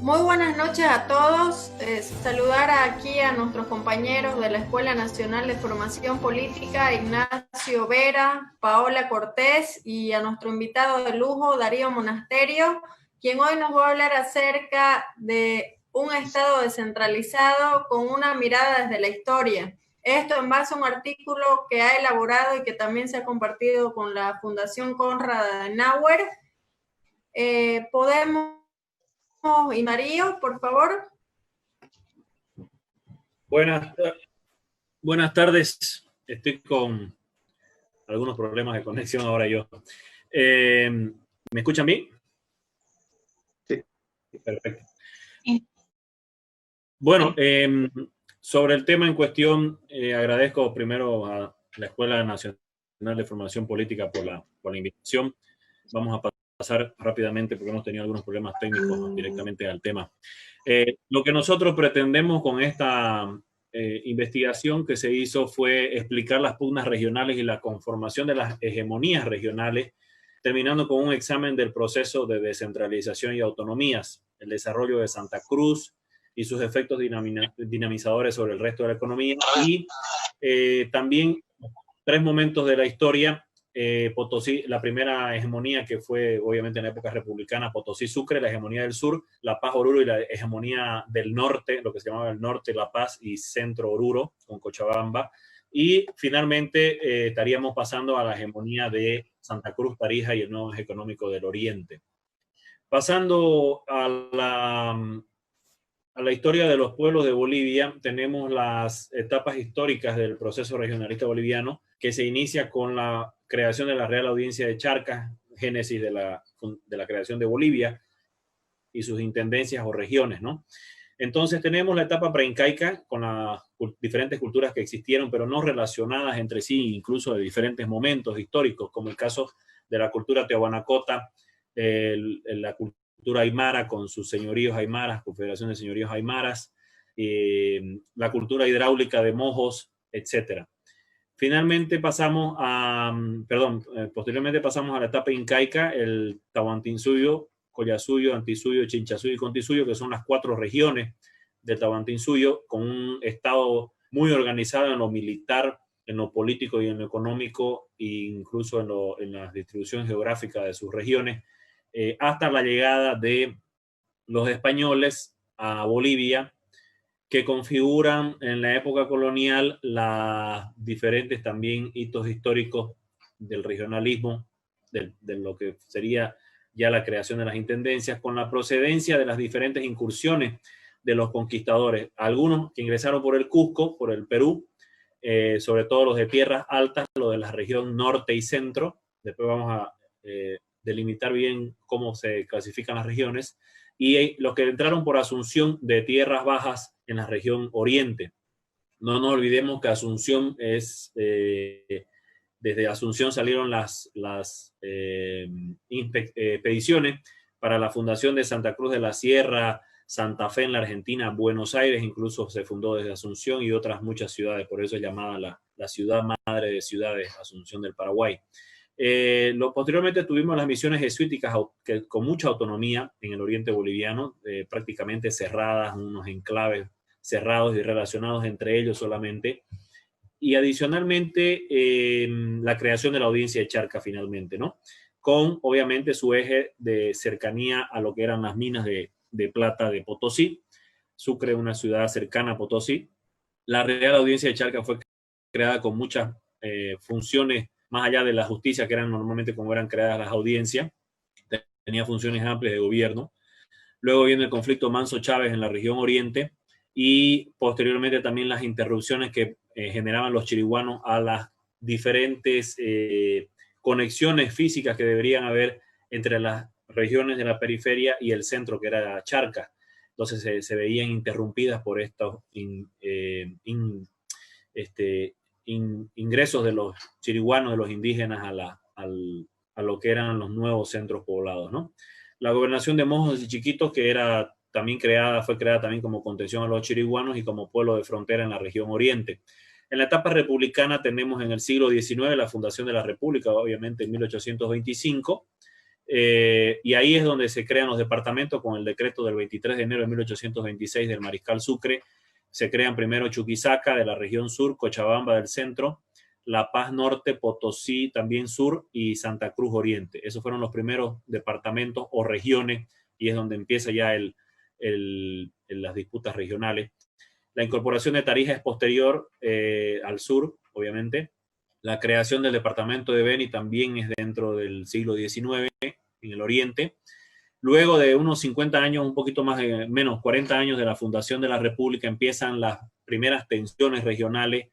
Muy buenas noches a todos. Saludar aquí a nuestros compañeros de la Escuela Nacional de Formación Política, Ignacio Vera, Paola Cortés, y a nuestro invitado de lujo, Darío Monasterio, quien hoy nos va a hablar acerca de un Estado descentralizado con una mirada desde la historia. Esto en base a un artículo que ha elaborado y que también se ha compartido con la Fundación Konrad Adenauer. Podemos y Mario, por favor. Buenas, buenas tardes. Estoy con algunos problemas de conexión ahora yo. ¿Me escuchan bien? Sí. Perfecto. Bueno, sobre el tema en cuestión, agradezco primero a la Escuela Nacional de Formación Política por la invitación. Vamos a pasar rápidamente porque hemos tenido algunos problemas técnicos directamente al tema. Lo que nosotros pretendemos con esta investigación que se hizo fue explicar las pugnas regionales y la conformación de las hegemonías regionales, terminando con un examen del proceso de descentralización y autonomías, el desarrollo de Santa Cruz y sus efectos dinamizadores sobre el resto de la economía, y también 3 momentos de la historia. Potosí, la primera hegemonía que fue obviamente en la época republicana, Potosí-Sucre, la hegemonía del sur, La Paz-Oruro, y la hegemonía del norte, lo que se llamaba el norte, La Paz y centro-Oruro, con Cochabamba. Y finalmente estaríamos pasando a la hegemonía de Santa Cruz, Tarija y el nuevo eje económico del oriente. Pasando a la historia de los pueblos de Bolivia, tenemos las etapas históricas del proceso regionalista boliviano, que se inicia con la creación de la Real Audiencia de Charcas, génesis de la creación de Bolivia y sus intendencias o regiones, ¿no? Entonces tenemos la etapa preincaica con las diferentes culturas que existieron, pero no relacionadas entre sí, incluso de diferentes momentos históricos, como el caso de la cultura teobanacota, la cultura aymara con sus señoríos aymaras, confederación de señoríos aymaras, la cultura hidráulica de mojos, etc. Finalmente pasamos posteriormente pasamos a la etapa incaica, el Tahuantinsuyo, Collasuyo, Antisuyo, Chinchasuyo y Contisuyo, que son las 4 regiones del Tahuantinsuyo, con un estado muy organizado en lo militar, en lo político y en lo económico, e incluso en la distribución geográfica de sus regiones, hasta la llegada de los españoles a Bolivia, que configuran en la época colonial los diferentes también hitos históricos del regionalismo, de lo que sería ya la creación de las intendencias, con la procedencia de las diferentes incursiones de los conquistadores. Algunos que ingresaron por el Cusco, por el Perú, sobre todo los de tierras altas, los de la región norte y centro. Después vamos a delimitar bien cómo se clasifican las regiones. Y los que entraron por Asunción, de tierras bajas en la región oriente. No nos olvidemos que Asunción es, desde Asunción salieron las expediciones para la fundación de Santa Cruz de la Sierra, Santa Fe en la Argentina, Buenos Aires incluso se fundó desde Asunción, y otras muchas ciudades, por eso es llamada la ciudad madre de ciudades, Asunción del Paraguay. Posteriormente tuvimos las misiones jesuíticas con mucha autonomía en el oriente boliviano, prácticamente cerradas, unos enclaves cerrados y relacionados entre ellos solamente. Y adicionalmente la creación de la Audiencia de Charca finalmente, ¿no? Con obviamente su eje de cercanía a lo que eran las minas de plata de Potosí. Sucre, una ciudad cercana a Potosí. La Real Audiencia de Charca fue creada con muchas funciones más allá de la justicia, que eran normalmente como eran creadas las audiencias. Tenía funciones amplias de gobierno. Luego viene el conflicto Manso-Chávez en la región oriente, y posteriormente también las interrupciones que generaban los chiriguanos a las diferentes conexiones físicas que deberían haber entre las regiones de la periferia y el centro, que era Charcas. Entonces se veían interrumpidas por estos ingresos de los chiriguanos, de los indígenas a lo que eran los nuevos centros poblados, ¿no? La gobernación de Mojos y Chiquitos, que era también fue creada también como contención a los chiriguanos y como pueblo de frontera en la región oriente. En la etapa republicana tenemos en el siglo XIX la fundación de la República, obviamente en 1825, y ahí es donde se crean los departamentos con el decreto del 23 de enero de 1826 del Mariscal Sucre. Se crean primero Chuquisaca de la región sur, Cochabamba del centro, La Paz Norte, Potosí también sur y Santa Cruz Oriente. Esos fueron los primeros departamentos o regiones y es donde empieza ya las disputas regionales. La incorporación de Tarija es posterior al sur, obviamente. La creación del departamento de Beni también es dentro del siglo XIX en el oriente. Luego de unos 50 años, un poquito más, menos 40 años de la fundación de la República, empiezan las primeras tensiones regionales,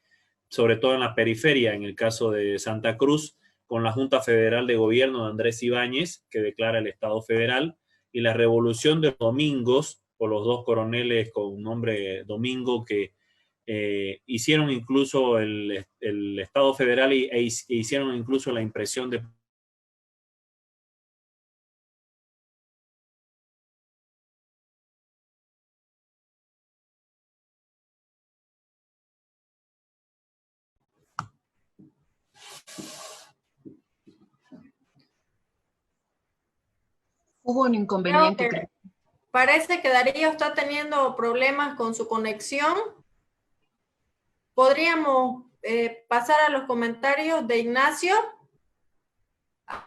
sobre todo en la periferia, en el caso de Santa Cruz, con la Junta Federal de Gobierno de Andrés Ibáñez, que declara el Estado federal, y la Revolución de los Domingos, por los dos coroneles con nombre Domingo, que hicieron incluso el Estado federal e hicieron incluso la impresión de Hubo un inconveniente. Parece que Darío está teniendo problemas con su conexión. ¿Podríamos pasar a los comentarios de Ignacio?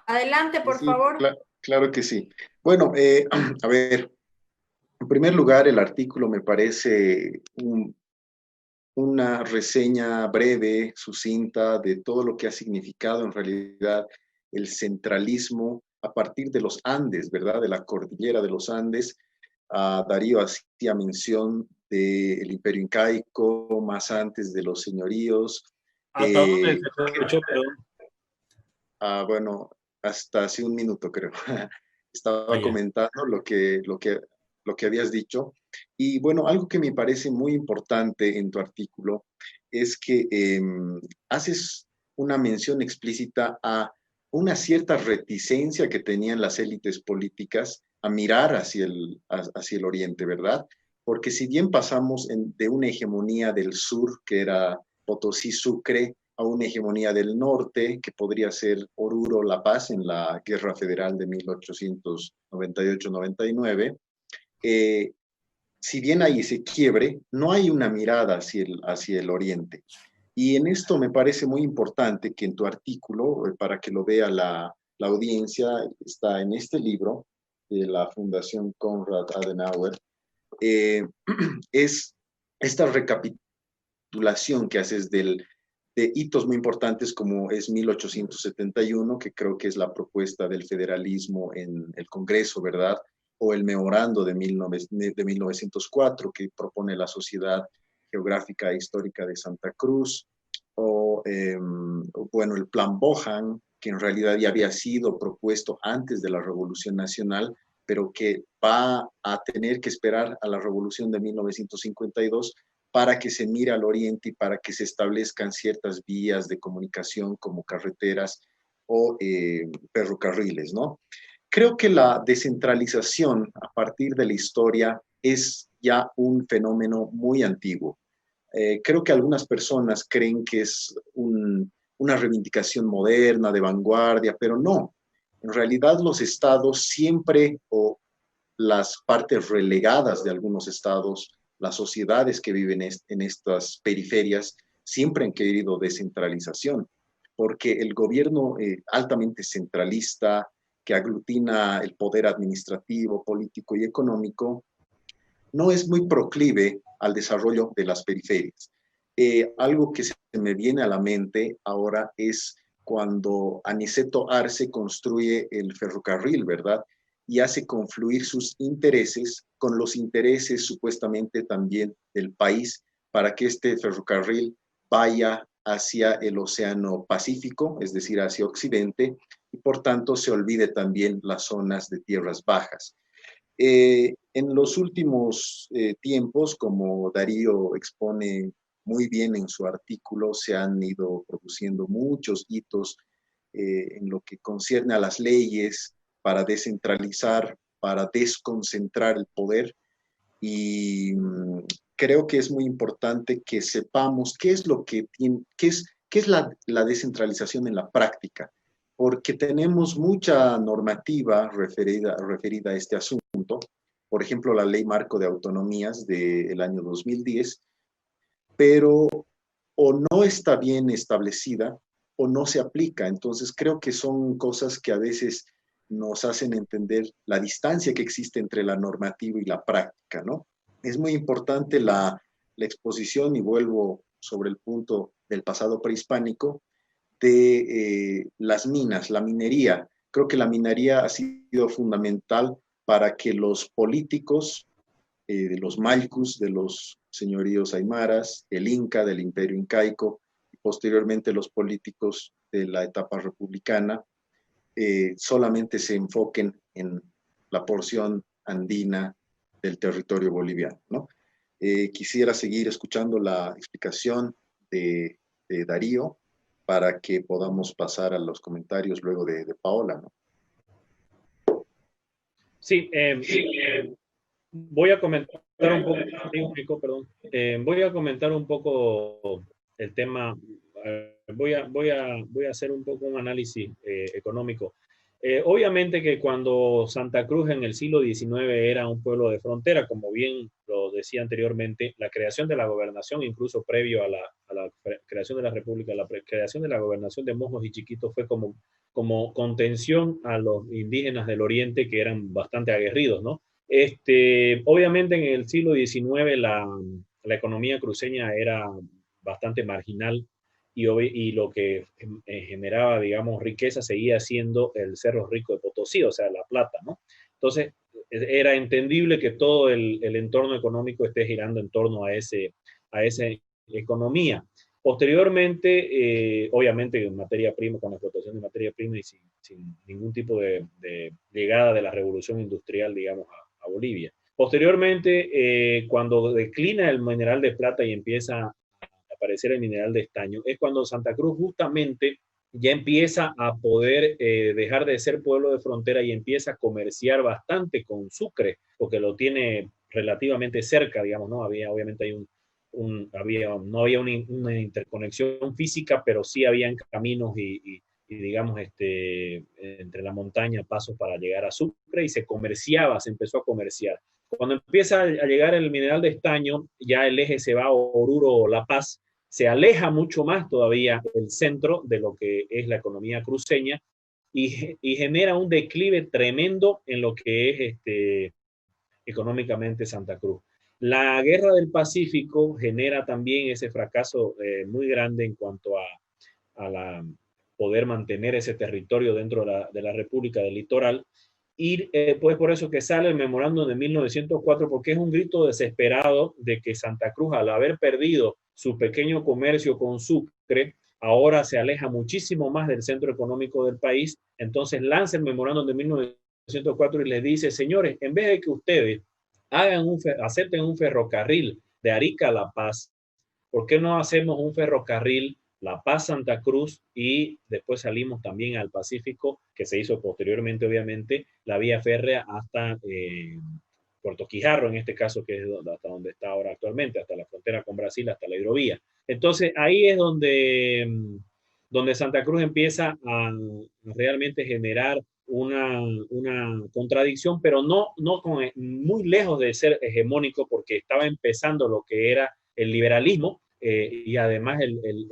Adelante, por favor. Claro que sí. Bueno, a ver, en primer lugar, el artículo me parece una reseña breve, sucinta, de todo lo que ha significado en realidad el centralismo a partir de los Andes, ¿verdad? De la cordillera de los Andes. Darío hacía mención del Imperio Incaico, más antes de los señoríos. ¿Hasta dónde se escuchó, perdón? Bueno, hasta hace un minuto creo. Estaba comentando lo que habías dicho. Y bueno, algo que me parece muy importante en tu artículo es que haces una mención explícita a una cierta reticencia que tenían las élites políticas a mirar hacia el oriente, ¿verdad? Porque si bien pasamos de una hegemonía del sur, que era Potosí, Sucre, a una hegemonía del norte, que podría ser Oruro, La Paz, en la Guerra Federal de 1898-99, si bien hay ese quiebre, no hay una mirada hacia el oriente. Y en esto me parece muy importante que en tu artículo, para que lo vea la audiencia, está en este libro de la Fundación Konrad Adenauer, es esta recapitulación que haces de hitos muy importantes como es 1871, que creo que es la propuesta del federalismo en el Congreso, ¿verdad? O el memorando de 1904 que propone la Sociedad Geográfica e Histórica de Santa Cruz, o bueno, el Plan Bohan, que en realidad ya había sido propuesto antes de la Revolución Nacional, pero que va a tener que esperar a la Revolución de 1952 para que se mire al oriente y para que se establezcan ciertas vías de comunicación como carreteras o ferrocarriles, ¿no? Creo que la descentralización a partir de la historia es ya un fenómeno muy antiguo. Creo que algunas personas creen que es una reivindicación moderna, de vanguardia, pero no. En realidad los estados siempre, o las partes relegadas de algunos estados, las sociedades que viven en estas periferias, siempre han querido descentralización, porque el gobierno altamente centralista, que aglutina el poder administrativo, político y económico, no es muy proclive al desarrollo de las periferias. Algo que se me viene a la mente ahora es cuando Aniceto Arce construye el ferrocarril, ¿verdad? Y hace confluir sus intereses con los intereses supuestamente también del país para que este ferrocarril vaya hacia el Océano Pacífico, es decir, hacia Occidente, y por tanto se olvide también las zonas de tierras bajas. En los últimos tiempos, como Darío expone muy bien en su artículo, se han ido produciendo muchos hitos en lo que concierne a las leyes para descentralizar, para desconcentrar el poder, y creo que es muy importante que sepamos qué es lo que tiene, qué es la descentralización en la práctica, porque tenemos mucha normativa referida a este asunto. Por ejemplo, la Ley Marco de Autonomías del año 2010, pero o no está bien establecida o no se aplica. Entonces, creo que son cosas que a veces nos hacen entender la distancia que existe entre la normativa y la práctica, ¿no? Es muy importante la exposición, y vuelvo sobre el punto del pasado prehispánico, de las minas, la minería. Creo que la minería ha sido fundamental para que los políticos, de los maycus, de los señoríos aymaras, el Inca, del imperio incaico, y posteriormente los políticos de la etapa republicana, solamente se enfoquen en la porción andina del territorio boliviano, ¿no? Quisiera seguir escuchando la explicación de Darío para que podamos pasar a los comentarios luego de Paola, ¿no? Sí, voy a comentar un poco, perdón. Voy a comentar un poco el tema. Voy a hacer un poco un análisis económico. Obviamente que cuando Santa Cruz en el siglo XIX era un pueblo de frontera, como bien lo decía anteriormente, la creación de la gobernación, incluso previo a la creación de la República, la creación de la gobernación de Mojos y Chiquitos fue como contención a los indígenas del oriente que eran bastante aguerridos, ¿no? Obviamente en el siglo XIX la economía cruceña era bastante marginal y lo que generaba, digamos, riqueza seguía siendo el Cerro Rico de Potosí, o sea, la plata, ¿no? Entonces, era entendible que todo el entorno económico esté girando en torno a esa economía. Posteriormente, obviamente, en materia prima, con la explotación de materia prima y sin ningún tipo de llegada de la revolución industrial, digamos, a Bolivia. Posteriormente, cuando declina el mineral de plata y empieza a aparecer el mineral de estaño, es cuando Santa Cruz justamente ya empieza a poder dejar de ser pueblo de frontera y empieza a comerciar bastante con Sucre, porque lo tiene relativamente cerca, digamos, ¿no? Obviamente hay no había una interconexión física, pero sí habían caminos y digamos, entre la montaña, pasos para llegar a Sucre, y se empezó a comerciar. Cuando empieza a llegar el mineral de estaño, ya el eje se va a Oruro-La Paz, se aleja mucho más todavía el centro de lo que es la economía cruceña y genera un declive tremendo en lo que es económicamente Santa Cruz. La guerra del Pacífico genera también ese fracaso muy grande en cuanto a poder mantener ese territorio dentro de la República del Litoral. Y pues por eso que sale el memorándum de 1904, porque es un grito desesperado de que Santa Cruz, al haber perdido su pequeño comercio con Sucre, ahora se aleja muchísimo más del centro económico del país. Entonces lanza el memorándum de 1904 y les dice: señores, en vez de que ustedes acepten un ferrocarril de Arica a La Paz, ¿por qué no hacemos un ferrocarril La Paz-Santa Cruz y después salimos también al Pacífico, que se hizo posteriormente, obviamente, la vía férrea hasta Puerto Quijarro, en este caso, que es hasta donde está ahora actualmente, hasta la frontera con Brasil, hasta la hidrovía? Entonces, ahí es donde Santa Cruz empieza a realmente generar una contradicción, pero no muy lejos de ser hegemónico, porque estaba empezando lo que era el liberalismo y además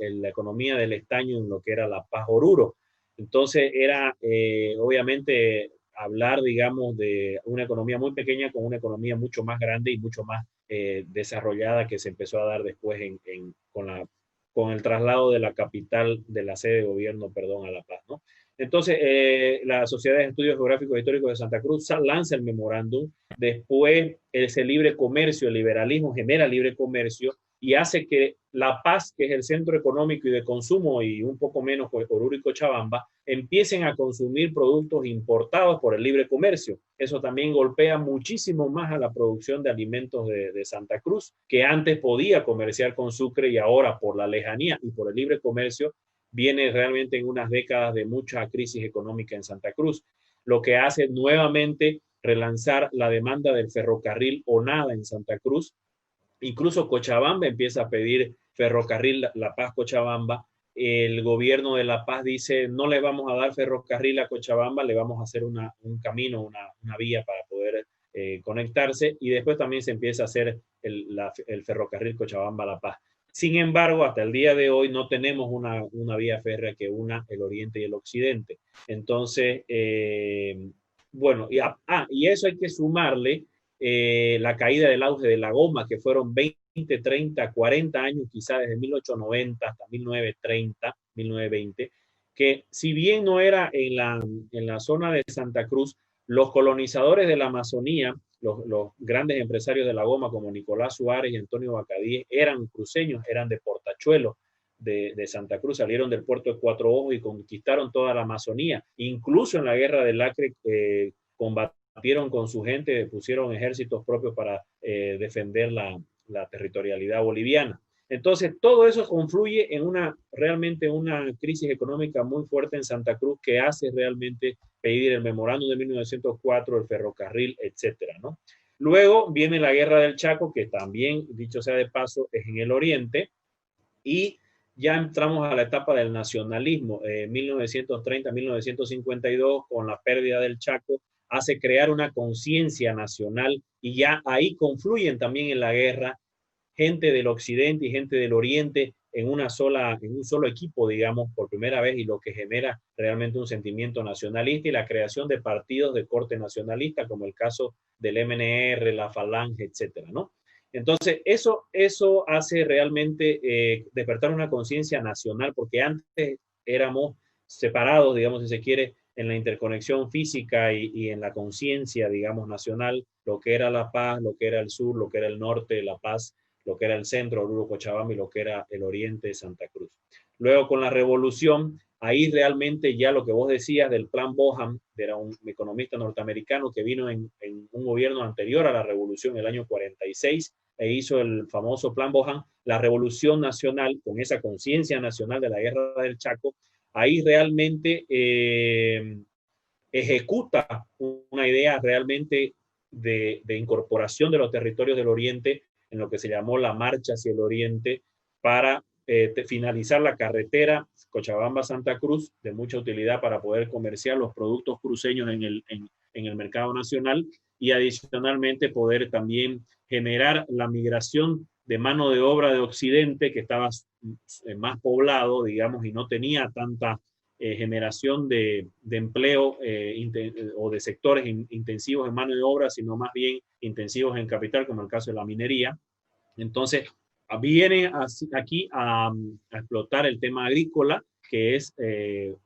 la economía del estaño en lo que era La Paz Oruro. Entonces era obviamente hablar, digamos, de una economía muy pequeña con una economía mucho más grande y mucho más desarrollada, que se empezó a dar después con el traslado de la capital, de la sede de gobierno, perdón, a La Paz, ¿no? Entonces, la Sociedad de Estudios Geográficos e Históricos de Santa Cruz lanza el memorándum. Después, ese libre comercio, el liberalismo genera libre comercio y hace que La Paz, que es el centro económico y de consumo, y un poco menos Oruro y Cochabamba, empiecen a consumir productos importados por el libre comercio. Eso también golpea muchísimo más a la producción de alimentos de Santa Cruz, que antes podía comerciar con Sucre, y ahora, por la lejanía y por el libre comercio, viene realmente en unas décadas de mucha crisis económica en Santa Cruz, lo que hace nuevamente relanzar la demanda del ferrocarril o nada en Santa Cruz. Incluso Cochabamba empieza a pedir ferrocarril La Paz-Cochabamba, el gobierno de La Paz dice, no le vamos a dar ferrocarril a Cochabamba, le vamos a hacer un camino, una vía para poder conectarse, y después también se empieza a hacer el ferrocarril Cochabamba-La Paz. Sin embargo, hasta el día de hoy no tenemos una vía férrea que una el oriente y el occidente. Entonces, bueno, y eso hay que sumarle la caída del auge de la goma, que fueron 20, 30, 40 años, quizá desde 1890 hasta 1930, 1920, que si bien no era en la zona de Santa Cruz, los colonizadores de la Amazonía, los grandes empresarios de la goma como Nicolás Suárez y Antonio Bacadíes, eran cruceños, eran de Portachuelo, de Santa Cruz, salieron del puerto de Cuatro Ojos y conquistaron toda la Amazonía. Incluso en la guerra del Acre combatieron con su gente, pusieron ejércitos propios para defender la territorialidad boliviana. Entonces, todo eso confluye en realmente una crisis económica muy fuerte en Santa Cruz, que hace realmente pedir el memorándum de 1904, el ferrocarril, etcétera, ¿no? Luego viene la guerra del Chaco, que también, dicho sea de paso, es en el oriente, y ya entramos a la etapa del nacionalismo. 1930-1952, con la pérdida del Chaco, hace crear una conciencia nacional, y ya ahí confluyen también en la guerra gente del occidente y gente del oriente en un solo equipo, digamos, por primera vez, y lo que genera realmente un sentimiento nacionalista y la creación de partidos de corte nacionalista, como el caso del MNR, la Falange, etcétera, ¿no? Entonces, eso hace realmente despertar una conciencia nacional, porque antes éramos separados, digamos, si se quiere, en la interconexión física y en la conciencia, digamos, nacional, lo que era La Paz, lo que era el sur, lo que era el norte, La Paz, lo que era el centro, Oruro, Cochabamba, y lo que era el oriente de Santa Cruz. Luego, con la revolución, ahí realmente ya lo que vos decías del plan Boham, era un economista norteamericano que vino en un gobierno anterior a la revolución, el año 46, e hizo el famoso plan Boham, la revolución nacional, con esa conciencia nacional de la guerra del Chaco, ahí realmente ejecuta una idea realmente de incorporación de los territorios del oriente en lo que se llamó la Marcha hacia el Oriente, para finalizar la carretera Cochabamba-Santa Cruz, de mucha utilidad para poder comerciar los productos cruceños en el mercado nacional, y adicionalmente poder también generar la migración de mano de obra de Occidente, que estaba más poblado, digamos, y no tenía tanta generación de empleo o de sectores intensivos en mano de obra, sino más bien intensivos en capital, como el caso de la minería. Entonces, viene aquí a explotar el tema agrícola, que es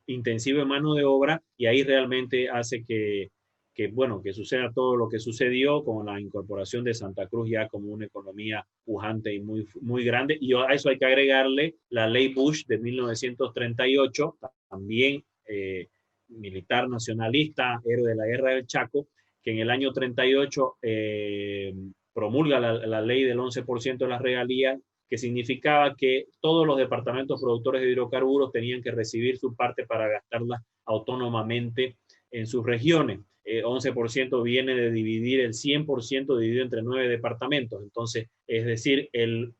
intensivo en mano de obra, y ahí realmente hace que suceda todo lo que sucedió con la incorporación de Santa Cruz ya como una economía pujante y muy, muy grande. Y a eso hay que agregarle la ley Bush de 1938, también militar nacionalista, héroe de la guerra del Chaco, que en el año 38 promulga la ley del 11% de las regalías, que significaba que todos los departamentos productores de hidrocarburos tenían que recibir su parte para gastarla autónomamente en sus regiones. 11% viene de dividir el 100% dividido entre 9 departamentos. Entonces, es decir, las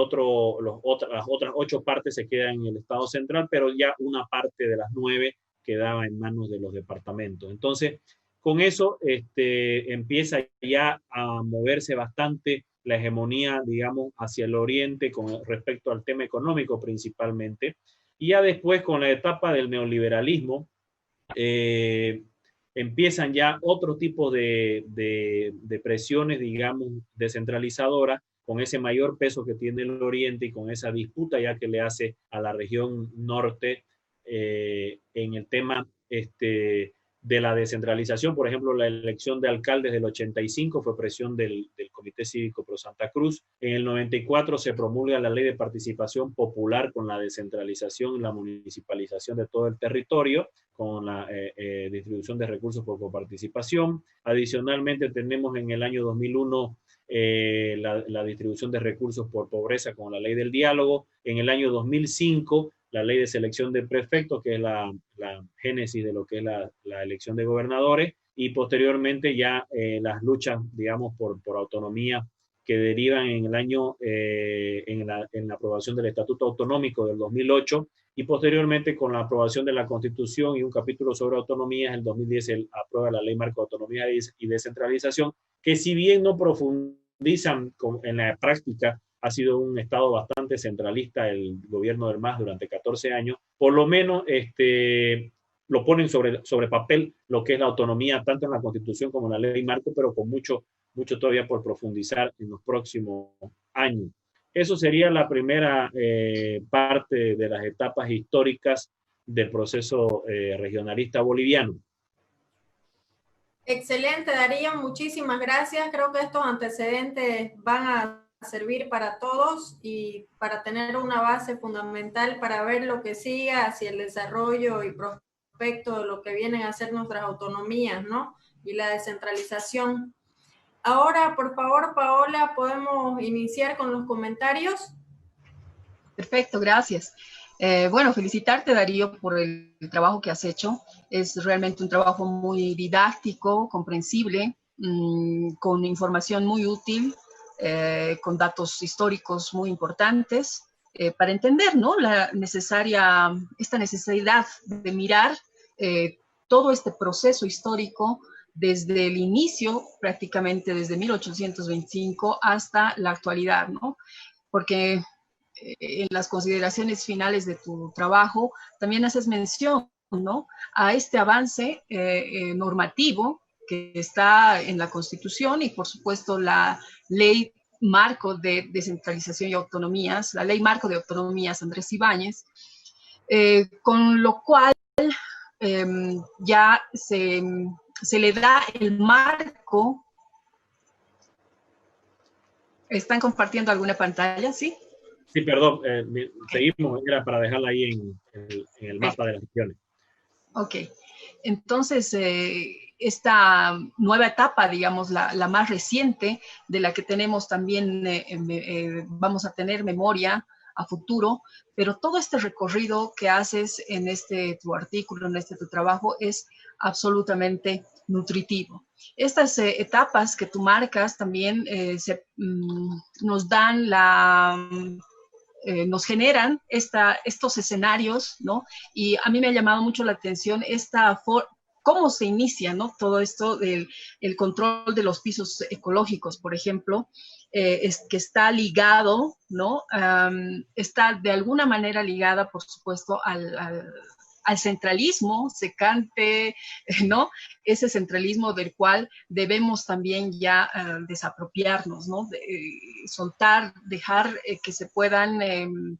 otras 8 partes se quedan en el Estado central, pero ya una parte de las 9 quedaba en manos de los departamentos. Entonces, con eso empieza ya a moverse bastante la hegemonía, digamos, hacia el oriente con respecto al tema económico principalmente. Y ya después, con la etapa del neoliberalismo, empiezan ya otro tipo de presiones, digamos, descentralizadoras, con ese mayor peso que tiene el oriente y con esa disputa ya que le hace a la región norte en el tema de la descentralización. Por ejemplo, la elección de alcaldes del 85 fue presión del Comité Cívico Pro Santa Cruz. En el 94 se promulga la Ley de Participación Popular, con la descentralización y la municipalización de todo el territorio, con la distribución de recursos por coparticipación. Adicionalmente, tenemos en el año 2001 la distribución de recursos por pobreza con la Ley del Diálogo. En el año 2005, la ley de selección de prefectos, que es la génesis de lo que es la elección de gobernadores, y posteriormente ya las luchas, digamos, por autonomía que derivan en el año, en la aprobación del Estatuto Autonómico del 2008 y posteriormente con la aprobación de la Constitución y un capítulo sobre autonomías, en el 2010 se aprueba la Ley Marco de Autonomía y Descentralización, que si bien no profundizan en la práctica, ha sido un Estado bastante centralista el gobierno del MAS durante 14 años, por lo menos lo ponen sobre papel lo que es la autonomía, tanto en la Constitución como en la Ley Marco, pero con mucho todavía por profundizar en los próximos años. Eso sería la primera parte de las etapas históricas del proceso regionalista boliviano. Excelente, Darío, muchísimas gracias. Creo que estos antecedentes van a servir para todos y para tener una base fundamental para ver lo que siga hacia el desarrollo y prospecto de lo que vienen a ser nuestras autonomías, ¿no? Y la descentralización. Ahora, por favor, Paola, ¿podemos iniciar con los comentarios? Perfecto, gracias. Bueno, felicitarte, Darío, por el trabajo que has hecho. Es realmente un trabajo muy didáctico, comprensible, con información muy útil, con datos históricos muy importantes, para entender, ¿no?, esta necesidad de mirar todo este proceso histórico desde el inicio, prácticamente desde 1825 hasta la actualidad, ¿no? Porque en las consideraciones finales de tu trabajo también haces mención, ¿no?, a este avance normativo que está en la Constitución y, por supuesto, la Ley Marco de Descentralización y Autonomías, la Ley Marco de Autonomías Andrés Ibáñez, con lo cual ya se le da el marco. ¿Están compartiendo alguna pantalla? ¿Sí? Sí, perdón, seguimos, era para dejarla ahí en el mapa de las regiones. Ok, entonces esta nueva etapa, digamos, la más reciente, de la que tenemos también, vamos a tener memoria a futuro, pero todo este recorrido que haces en tu artículo, en tu trabajo, es absolutamente nutritivo. Estas etapas que tú marcas también nos dan nos generan estos escenarios, ¿no? Y a mí me ha llamado mucho la atención cómo se inicia, ¿no?, todo esto del control de los pisos ecológicos, por ejemplo, que está ligado, ¿no? Está de alguna manera ligada, por supuesto, al centralismo secante, ¿no? Ese centralismo del cual debemos también ya desapropiarnos, ¿no? Soltar, dejar que se puedan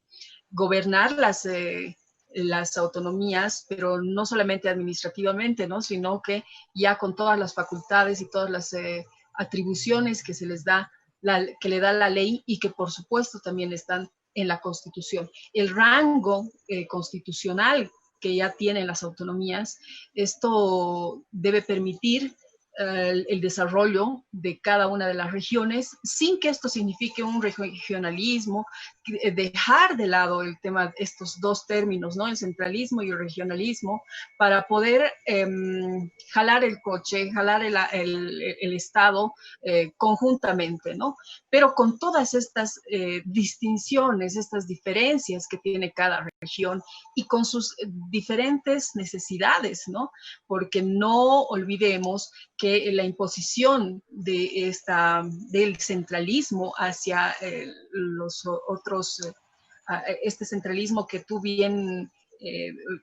gobernar las autonomías, pero no solamente administrativamente, ¿no?, sino que ya con todas las facultades y todas las atribuciones que se les da, que le da la ley y que por supuesto también están en la Constitución. El rango constitucional que ya tienen las autonomías, esto debe permitir el desarrollo de cada una de las regiones, sin que esto signifique un regionalismo, dejar de lado el tema, estos dos términos, ¿no?, el centralismo y el regionalismo, para poder jalar el coche, jalar el Estado conjuntamente, ¿no? Pero con todas estas distinciones, estas diferencias que tiene cada región y con sus diferentes necesidades, ¿no? Porque no olvidemos que la imposición del centralismo hacia los otros, este centralismo que tú bien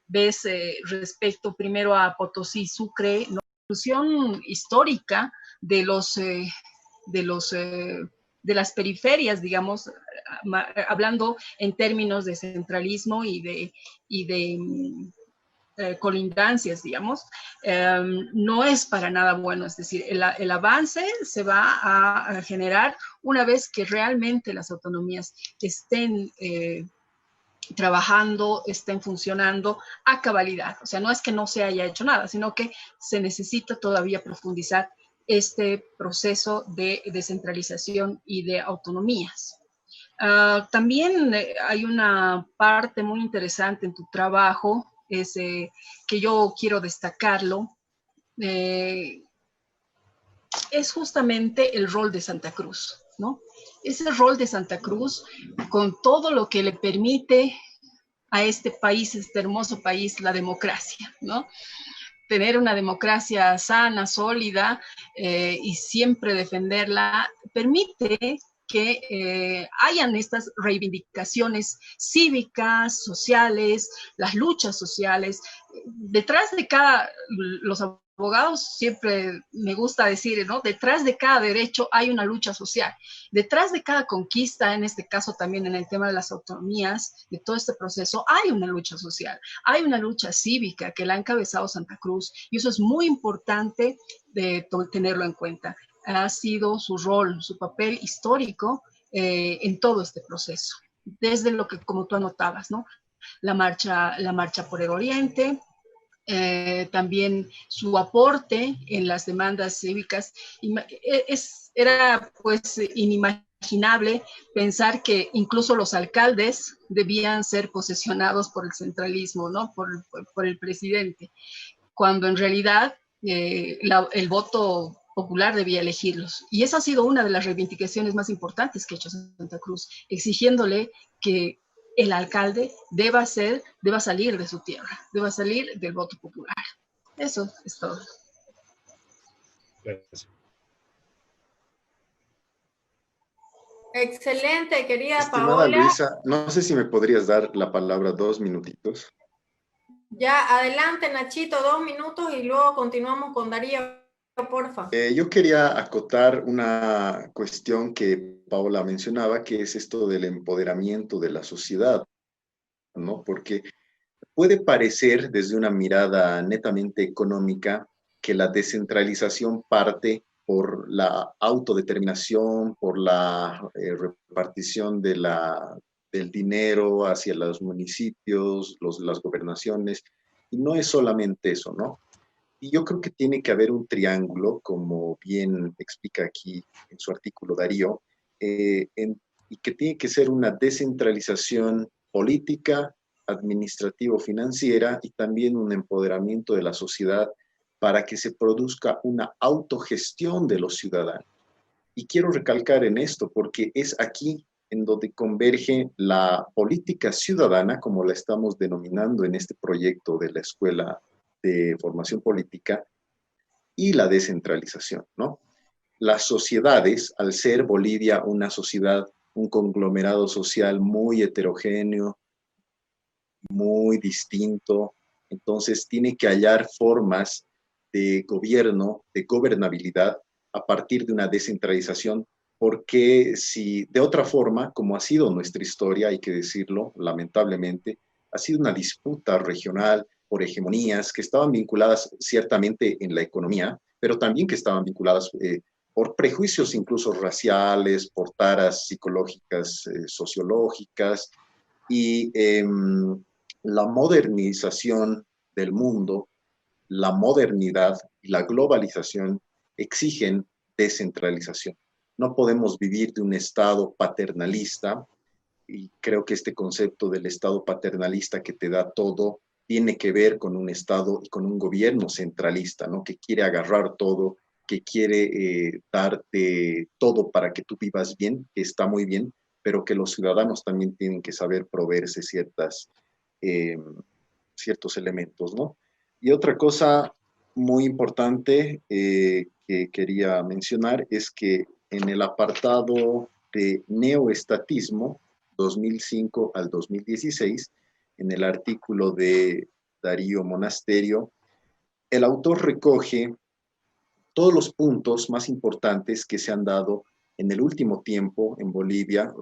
ves respecto primero a Potosí y Sucre, ¿no?, la evolución histórica de las periferias, digamos, hablando en términos de centralismo y de colindancias, digamos, no es para nada bueno. Es decir, el avance se va a generar una vez que realmente las autonomías estén trabajando, estén funcionando a cabalidad. O sea, no es que no se haya hecho nada, sino que se necesita todavía profundizar este proceso de descentralización y de autonomías. También hay una parte muy interesante en tu trabajo, que yo quiero destacarlo, es justamente el rol de Santa Cruz. ¿no? Ese rol de Santa Cruz, con todo lo que le permite a este país, este hermoso país, la democracia, ¿no? Tener una democracia sana, sólida y siempre defenderla, permite que hayan estas reivindicaciones cívicas, sociales, las luchas sociales. Detrás de cada, los abogados siempre me gusta decir, ¿no? Detrás de cada derecho hay una lucha social. Detrás de cada conquista, en este caso también en el tema de las autonomías, de todo este proceso, hay una lucha social, hay una lucha cívica que la ha encabezado Santa Cruz y eso es muy importante de tenerlo en cuenta. Ha sido su rol, su papel histórico en todo este proceso, desde lo que, como tú anotabas, ¿no? La marcha por el Oriente, también su aporte en las demandas cívicas. Era pues inimaginable pensar que incluso los alcaldes debían ser posesionados por el centralismo, ¿no? Por el presidente, cuando en realidad el voto popular debía elegirlos. Y esa ha sido una de las reivindicaciones más importantes que ha hecho Santa Cruz, exigiéndole que el alcalde deba salir de su tierra, deba salir del voto popular. Eso es todo. Gracias. Excelente, querida Estimada Paola. Luisa, no sé si me podrías dar la palabra 2 minutitos. Ya, adelante, Nachito, 2 minutos y luego continuamos con Darío, porfa. Yo quería acotar una cuestión que Paola mencionaba, que es esto del empoderamiento de la sociedad, ¿no? Porque puede parecer desde una mirada netamente económica que la descentralización parte por la autodeterminación, por la repartición del dinero hacia los municipios, las gobernaciones, y no es solamente eso, ¿no? Y yo creo que tiene que haber un triángulo, como bien explica aquí en su artículo Darío, y que tiene que ser una descentralización política, administrativo-financiera y también un empoderamiento de la sociedad para que se produzca una autogestión de los ciudadanos. Y quiero recalcar en esto porque es aquí en donde converge la política ciudadana, como la estamos denominando en este proyecto de la Escuela de Formación Política, y la descentralización, ¿no? Las sociedades, al ser Bolivia una sociedad, un conglomerado social muy heterogéneo, muy distinto, entonces tiene que hallar formas de gobierno, de gobernabilidad, a partir de una descentralización, porque si de otra forma, como ha sido nuestra historia, hay que decirlo, lamentablemente, ha sido una disputa regional por hegemonías que estaban vinculadas ciertamente en la economía, pero también que estaban vinculadas por prejuicios incluso raciales, por taras psicológicas, sociológicas, y la modernización del mundo, la modernidad y la globalización exigen descentralización. No podemos vivir de un Estado paternalista, y creo que este concepto del Estado paternalista que te da todo tiene que ver con un Estado y con un gobierno centralista, ¿no? Que quiere agarrar todo, que quiere darte todo para que tú vivas bien, que está muy bien, pero que los ciudadanos también tienen que saber proveerse ciertos elementos, ¿no? Y otra cosa muy importante que quería mencionar es que en el apartado de neoestatismo, 2005 al 2016, en el artículo de Darío Monasterio, el autor recoge todos los puntos más importantes que se han dado en el último tiempo en Bolivia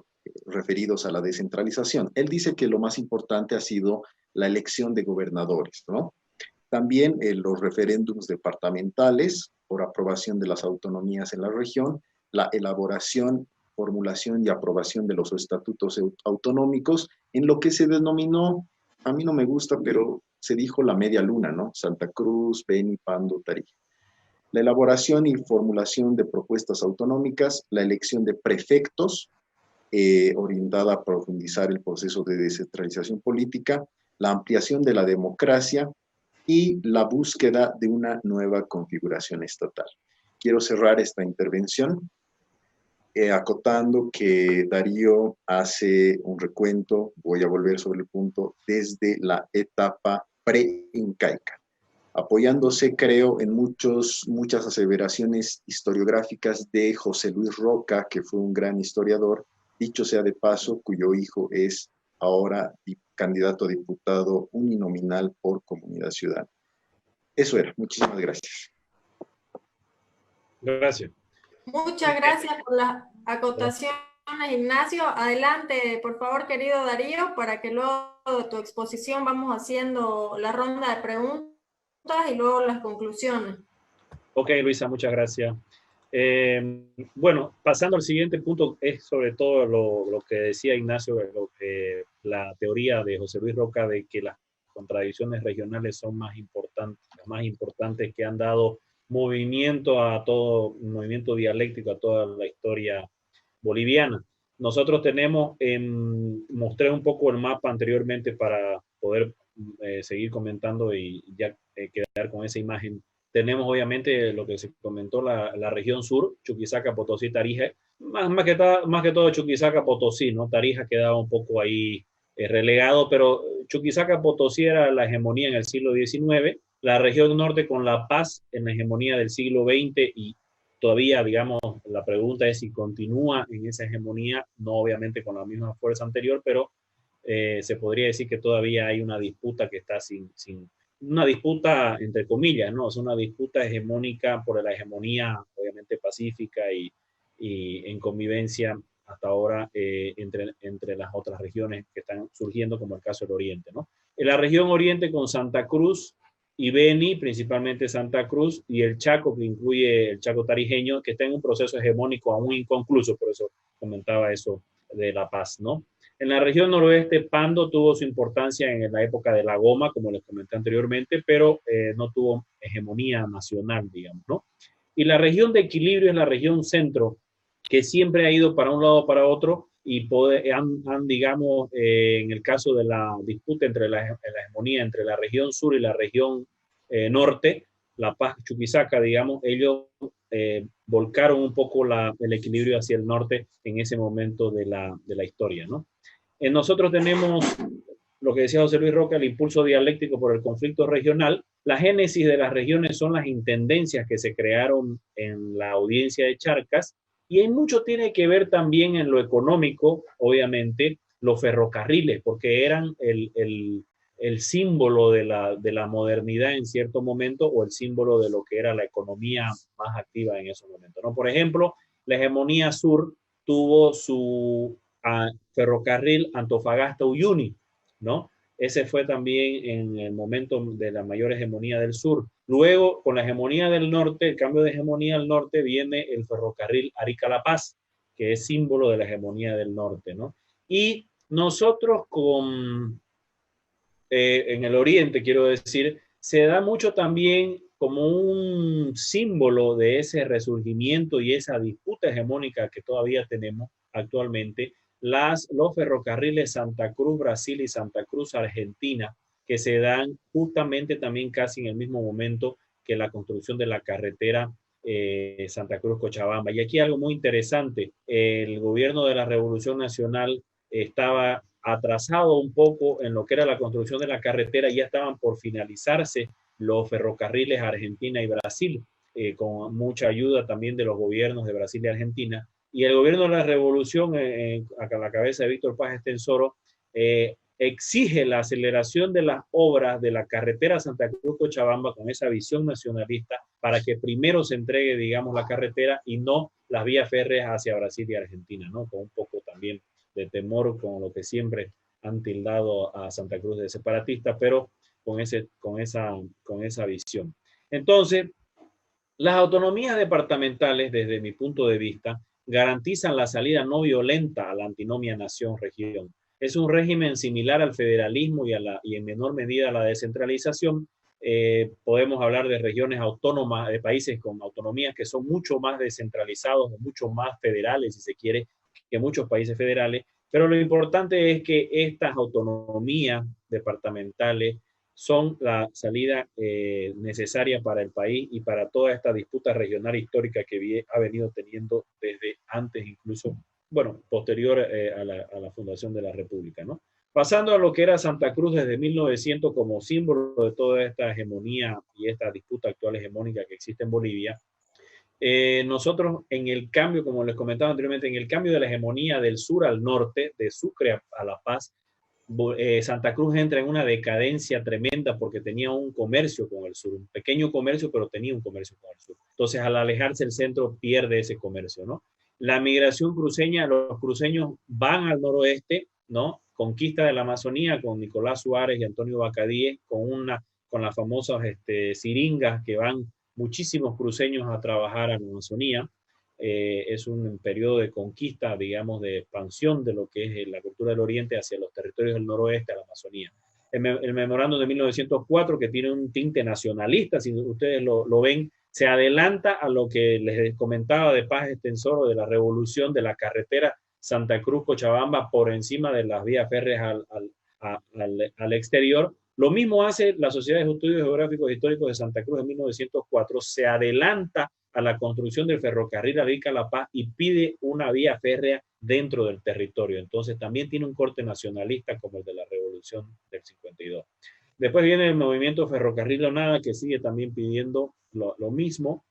referidos a la descentralización. Él dice que lo más importante ha sido la elección de gobernadores, ¿no? También los referéndums departamentales por aprobación de las autonomías en la región, la elaboración, formulación y aprobación de los estatutos autonómicos, en lo que se denominó, a mí no me gusta, pero se dijo la media luna, ¿no? Santa Cruz, Beni, Pando, Tarija. La elaboración y formulación de propuestas autonómicas, la elección de prefectos, orientada a profundizar el proceso de descentralización política, la ampliación de la democracia y la búsqueda de una nueva configuración estatal. Quiero cerrar esta intervención acotando que Darío hace un recuento, voy a volver sobre el punto, desde la etapa pre-incaica, apoyándose, creo, en muchas aseveraciones historiográficas de José Luis Roca, que fue un gran historiador, dicho sea de paso, cuyo hijo es ahora candidato a diputado uninominal por Comunidad Ciudadana. Eso era. Muchísimas gracias. Gracias. Muchas gracias por las acotaciones, Ignacio. Adelante, por favor, querido Darío, para que luego de tu exposición vamos haciendo la ronda de preguntas y luego las conclusiones. Ok, Luisa, muchas gracias. Bueno, pasando al siguiente punto, es sobre todo lo que decía Ignacio, la teoría de José Luis Roca de que las contradicciones regionales son las más importantes que han dado movimiento a todo, movimiento dialéctico a toda la historia boliviana. Nosotros tenemos, mostré un poco el mapa anteriormente para poder seguir comentando y ya quedar con esa imagen. Tenemos obviamente lo que se comentó, la región sur, Chuquisaca, Potosí, Tarija, más que todo Chuquisaca, Potosí, ¿no? Tarija quedaba un poco ahí relegado, pero Chuquisaca, Potosí era la hegemonía en el siglo XIX, la región norte con La Paz en la hegemonía del siglo XX y todavía, digamos, la pregunta es si continúa en esa hegemonía, no obviamente con la misma fuerza anterior, pero se podría decir que todavía hay una disputa que está sin una disputa entre comillas, ¿no? Es una disputa hegemónica por la hegemonía, obviamente pacífica y en convivencia hasta ahora entre las otras regiones que están surgiendo, como el caso del Oriente, ¿no? En la región Oriente con Santa Cruz y Beni, principalmente Santa Cruz, y el Chaco, que incluye el Chaco tarijeño, que está en un proceso hegemónico aún inconcluso, por eso comentaba eso de La Paz, ¿no? En la región noroeste, Pando tuvo su importancia en la época de la Goma, como les comenté anteriormente, pero no tuvo hegemonía nacional, digamos, ¿no? Y la región de equilibrio es la región centro, que siempre ha ido para un lado o para otro, y digamos, en el caso de la disputa entre la hegemonía entre la región sur y la región norte, La Paz, Chuquisaca, digamos, ellos volcaron un poco el equilibrio hacia el norte en ese momento de la historia, ¿no? Nosotros tenemos lo que decía José Luis Roca, el impulso dialéctico por el conflicto regional. La génesis de las regiones son las intendencias que se crearon en la audiencia de Charcas, y hay mucho tiene que ver también en lo económico, obviamente, los ferrocarriles, porque eran el símbolo de la modernidad en cierto momento, o el símbolo de lo que era la economía más activa en esos momentos, ¿no? Por ejemplo, la hegemonía sur tuvo su ferrocarril Antofagasta-Uyuni, ¿no? Ese fue también en el momento de la mayor hegemonía del sur. Luego, con la hegemonía del norte, el cambio de hegemonía al norte, viene el ferrocarril Arica-La Paz, que es símbolo de la hegemonía del norte, ¿no? Y nosotros en el oriente, quiero decir, se da mucho también como un símbolo de ese resurgimiento y esa disputa hegemónica que todavía tenemos actualmente, los ferrocarriles Santa Cruz, Brasil y Santa Cruz, Argentina, que se dan justamente también casi en el mismo momento que la construcción de la carretera Santa Cruz-Cochabamba. Y aquí algo muy interesante, el gobierno de la Revolución Nacional estaba atrasado un poco en lo que era la construcción de la carretera, ya estaban por finalizarse los ferrocarriles Argentina y Brasil, con mucha ayuda también de los gobiernos de Brasil y Argentina. Y el gobierno de la Revolución, a la cabeza de Víctor Paz Estenssoro, exige la aceleración de las obras de la carretera Santa Cruz-Cochabamba con esa visión nacionalista para que primero se entregue, digamos, la carretera y no las vías férreas hacia Brasil y Argentina, ¿no? Con un poco también de temor con lo que siempre han tildado a Santa Cruz de separatista, pero con esa visión. Entonces, las autonomías departamentales, desde mi punto de vista, garantizan la salida no violenta a la antinomia nación-región. Es un régimen similar al federalismo y en menor medida a la descentralización. Podemos hablar de regiones autónomas, de países con autonomías que son mucho más descentralizados, mucho más federales, si se quiere, que muchos países federales, pero lo importante es que estas autonomías departamentales son la salida necesaria para el país y para toda esta disputa regional histórica que ha venido teniendo desde antes, incluso, bueno, posterior a la fundación de la República, ¿no? Pasando a lo que era Santa Cruz desde 1900 como símbolo de toda esta hegemonía y esta disputa actual hegemónica que existe en Bolivia, nosotros en el cambio, como les comentaba anteriormente, en el cambio de la hegemonía del sur al norte, de Sucre a La Paz, Santa Cruz entra en una decadencia tremenda porque tenía un comercio con el sur, un pequeño comercio, pero tenía un comercio con el sur. Entonces, al alejarse el centro, pierde ese comercio, ¿no? La migración cruceña, los cruceños van al noroeste, ¿no? Conquista de la Amazonía con Nicolás Suárez y Antonio Bacadíes, con las famosas siringas que van muchísimos cruceños a trabajar a la Amazonía. Es un periodo de conquista, digamos, de expansión de lo que es la cultura del Oriente hacia los territorios del noroeste, a la Amazonía. El memorándum de 1904, que tiene un tinte nacionalista, si ustedes lo ven, se adelanta a lo que les comentaba de Paz Extensor, de la revolución de la carretera Santa Cruz-Cochabamba por encima de las vías férreas al exterior. Lo mismo hace la Sociedad de Estudios Geográficos e Históricos de Santa Cruz en 1904, se adelanta a la construcción del ferrocarril Arica-La Paz y pide una vía férrea dentro del territorio. Entonces también tiene un corte nacionalista como el de la Revolución del 52. Después viene el movimiento Ferrocarril Lonada, que sigue también pidiendo lo mismo.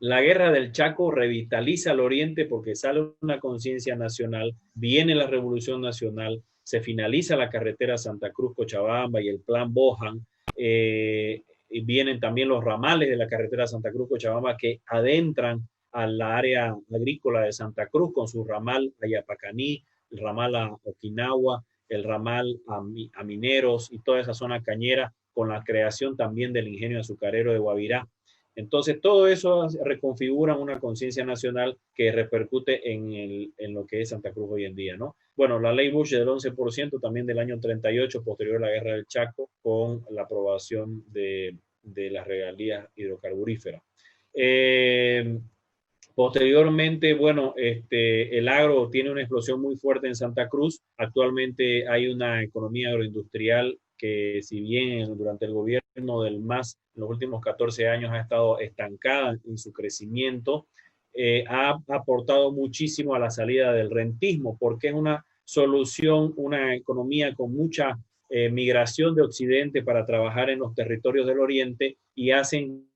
La guerra del Chaco revitaliza el Oriente porque sale una conciencia nacional, viene la Revolución Nacional, se finaliza la carretera Santa Cruz-Cochabamba y el plan Bohan, y vienen también los ramales de la carretera Santa Cruz-Cochabamba que adentran a la área agrícola de Santa Cruz con su ramal a Yapacaní, el ramal a Okinawa, el ramal a Mineros y toda esa zona cañera, con la creación también del ingenio azucarero de Guavirá. Entonces, todo eso reconfigura una conciencia nacional que repercute en lo que es Santa Cruz hoy en día, ¿no? Bueno, la ley Bush del 11% también del año 38, posterior a la guerra del Chaco, con la aprobación de las regalías hidrocarburíferas. Posteriormente, bueno, el agro tiene una explosión muy fuerte en Santa Cruz. Actualmente hay una economía agroindustrial que, si bien durante el gobierno del MAS en los últimos 14 años ha estado estancada en su crecimiento, ha aportado muchísimo a la salida del rentismo, porque es una solución, una economía con mucha migración de Occidente para trabajar en los territorios del Oriente y hacen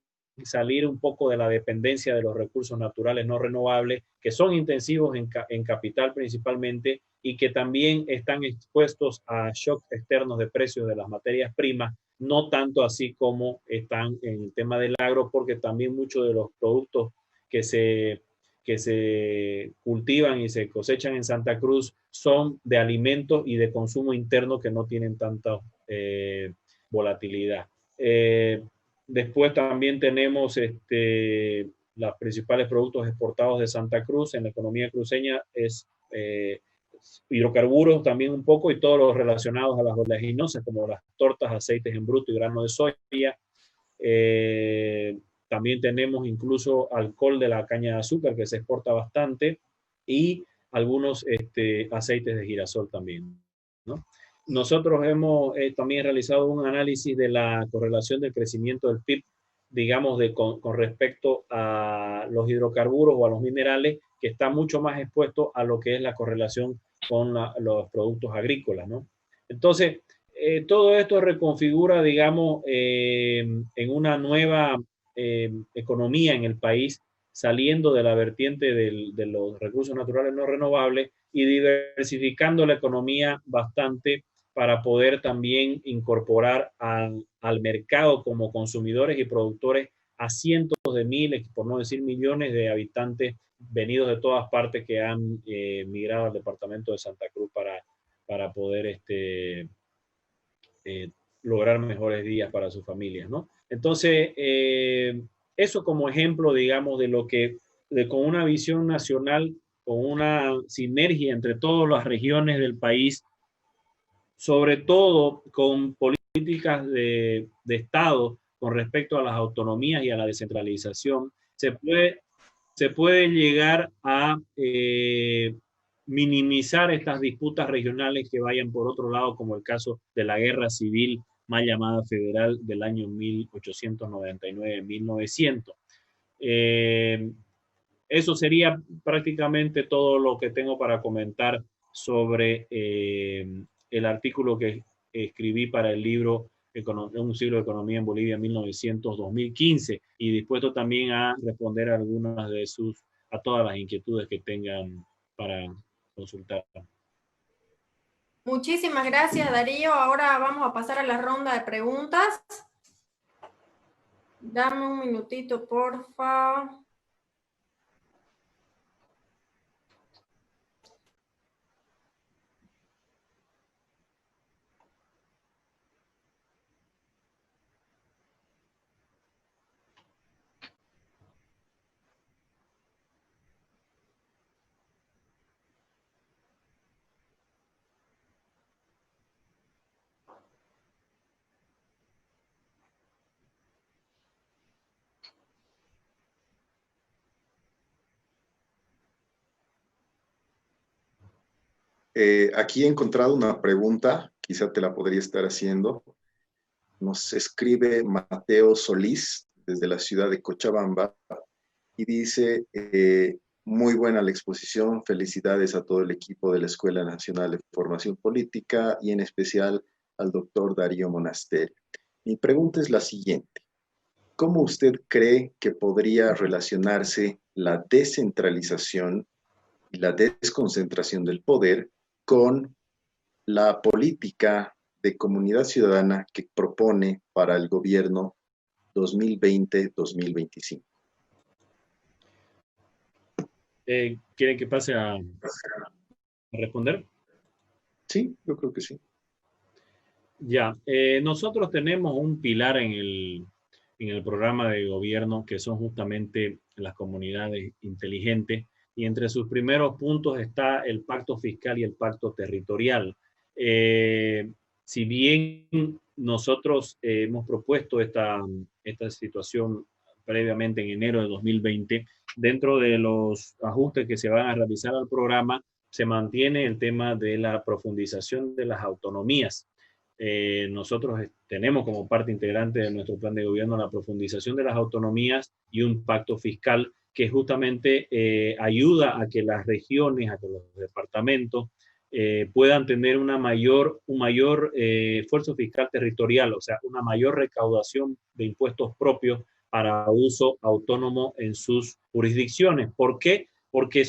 salir un poco de la dependencia de los recursos naturales no renovables, que son intensivos en capital principalmente y que también están expuestos a shocks externos de precios de las materias primas, no tanto así como están en el tema del agro, porque también muchos de los productos que se cultivan y se cosechan en Santa Cruz son de alimentos y de consumo interno que no tienen tanta volatilidad. Después también tenemos los principales productos exportados de Santa Cruz en la economía cruceña es hidrocarburos también un poco y todos los relacionados a las oleaginosas como las tortas, aceites en bruto y grano de soya. También tenemos incluso alcohol de la caña de azúcar que se exporta bastante y algunos aceites de girasol también, ¿no? Nosotros hemos también realizado un análisis de la correlación del crecimiento del PIB, digamos, con respecto a los hidrocarburos o a los minerales, que está mucho más expuesto a lo que es la correlación con los productos agrícolas, ¿no? Entonces, todo esto reconfigura, digamos, en una nueva economía en el país, saliendo de la vertiente de los recursos naturales no renovables y diversificando la economía bastante para poder también incorporar al mercado como consumidores y productores a cientos de miles, por no decir millones de habitantes venidos de todas partes que han migrado al departamento de Santa Cruz para poder lograr mejores días para sus familias, ¿no? Entonces, eso como ejemplo, digamos, de lo que, con una visión nacional, con una sinergia entre todas las regiones del país, sobre todo con políticas de Estado con respecto a las autonomías y a la descentralización, se puede llegar a minimizar estas disputas regionales que vayan por otro lado, como el caso de la guerra civil mal llamada federal del año 1899-1900. Eso sería prácticamente todo lo que tengo para comentar sobre el artículo que escribí para el libro Un siglo de economía en Bolivia 1900-2015, y dispuesto también a responder a a todas las inquietudes que tengan para consultar. Muchísimas gracias, Darío. Ahora vamos a pasar a la ronda de preguntas. Dame un minutito, porfa. Aquí he encontrado una pregunta, quizá te la podría estar haciendo. Nos escribe Mateo Solís desde la ciudad de Cochabamba y dice, muy buena la exposición, felicidades a todo el equipo de la Escuela Nacional de Formación Política y en especial al doctor Darío Monasterio. Mi pregunta es la siguiente. ¿Cómo usted cree que podría relacionarse la descentralización y la desconcentración del poder con la política de comunidad ciudadana que propone para el gobierno 2020-2025? ¿Quieren que pase a responder? Sí, yo creo que sí. Ya, nosotros tenemos un pilar en el programa de gobierno que son justamente las comunidades inteligentes, y entre sus primeros puntos está el pacto fiscal y el pacto territorial. Si bien nosotros hemos propuesto esta situación previamente en enero de 2020, dentro de los ajustes que se van a realizar al programa, se mantiene el tema de la profundización de las autonomías. Nosotros tenemos como parte integrante de nuestro plan de gobierno la profundización de las autonomías y un pacto fiscal que justamente ayuda a que las regiones, a que los departamentos puedan tener un mayor esfuerzo fiscal territorial, o sea, una mayor recaudación de impuestos propios para uso autónomo en sus jurisdicciones. ¿Por qué? Porque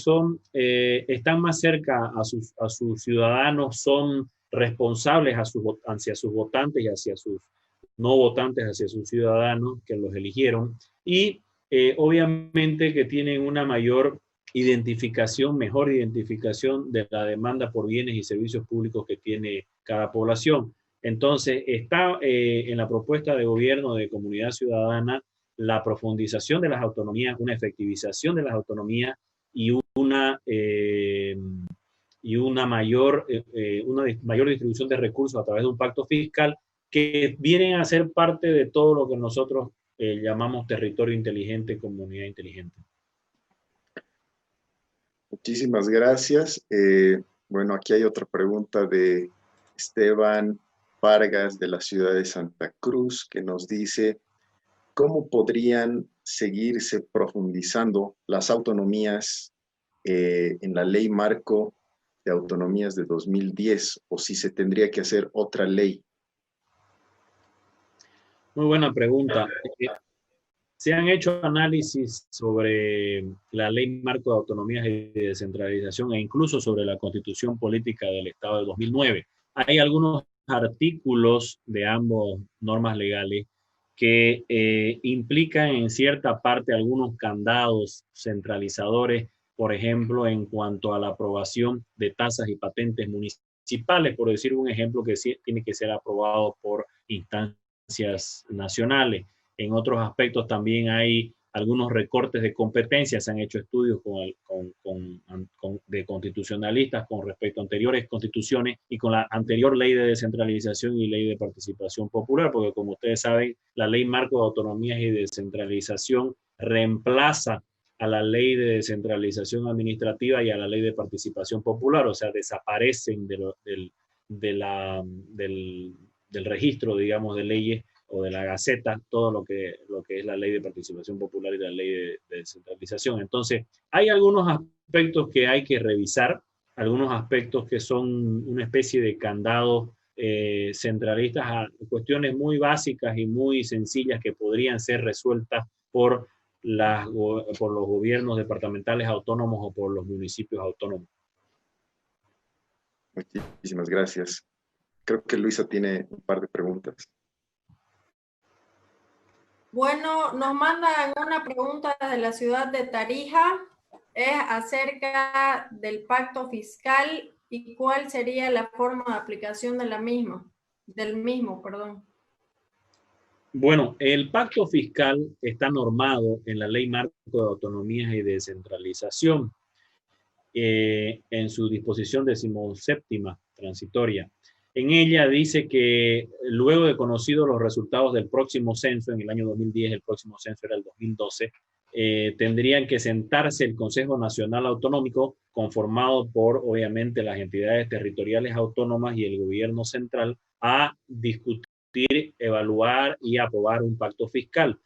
están más cerca a sus ciudadanos, son responsables hacia sus votantes y hacia sus no votantes, hacia sus ciudadanos que los eligieron, y obviamente que tienen una mejor identificación de la demanda por bienes y servicios públicos que tiene cada población. Entonces, está en la propuesta de gobierno de comunidad ciudadana la profundización de las autonomías, una efectivización de las autonomías y una mayor distribución de recursos a través de un pacto fiscal que vienen a ser parte de todo lo que nosotros llamamos territorio inteligente, comunidad inteligente. Muchísimas gracias. Bueno, aquí hay otra pregunta de Esteban Vargas de la ciudad de Santa Cruz que nos dice, ¿cómo podrían seguirse profundizando las autonomías en la ley marco de autonomías de 2010 o si se tendría que hacer otra ley? Muy buena pregunta. Se han hecho análisis sobre la ley marco de autonomías y de descentralización e incluso sobre la constitución política del Estado de 2009. Hay algunos artículos de ambas normas legales que implican en cierta parte algunos candados centralizadores, por ejemplo, en cuanto a la aprobación de tasas y patentes municipales, por decir un ejemplo que sí tiene que ser aprobado por instancias nacionales. En otros aspectos también hay algunos recortes de competencias, se han hecho estudios de constitucionalistas con respecto a anteriores constituciones y con la anterior ley de descentralización y ley de participación popular, porque como ustedes saben, la ley marco de autonomías y descentralización reemplaza a la ley de descentralización administrativa y a la ley de participación popular, o sea, desaparecen del del registro, digamos, de leyes o de la Gaceta, todo lo que es la ley de participación popular y la ley de descentralización. Entonces, hay algunos aspectos que hay que revisar, algunos aspectos que son una especie de candado centralistas a cuestiones muy básicas y muy sencillas que podrían ser resueltas por los gobiernos departamentales autónomos o por los municipios autónomos. Muchísimas gracias. Creo que Luisa tiene un par de preguntas. Bueno, nos mandan una pregunta desde la ciudad de Tarija, es acerca del pacto fiscal y cuál sería la forma de aplicación de del mismo. Bueno, el pacto fiscal está normado en la Ley Marco de Autonomías y Descentralización, en su disposición 17ª transitoria. En ella dice que luego de conocidos los resultados del próximo censo, en el año 2010, el próximo censo era el 2012, tendrían que sentarse el Consejo Nacional Autonómico, conformado por, obviamente, las entidades territoriales autónomas y el gobierno central, a discutir, evaluar y aprobar un pacto fiscal.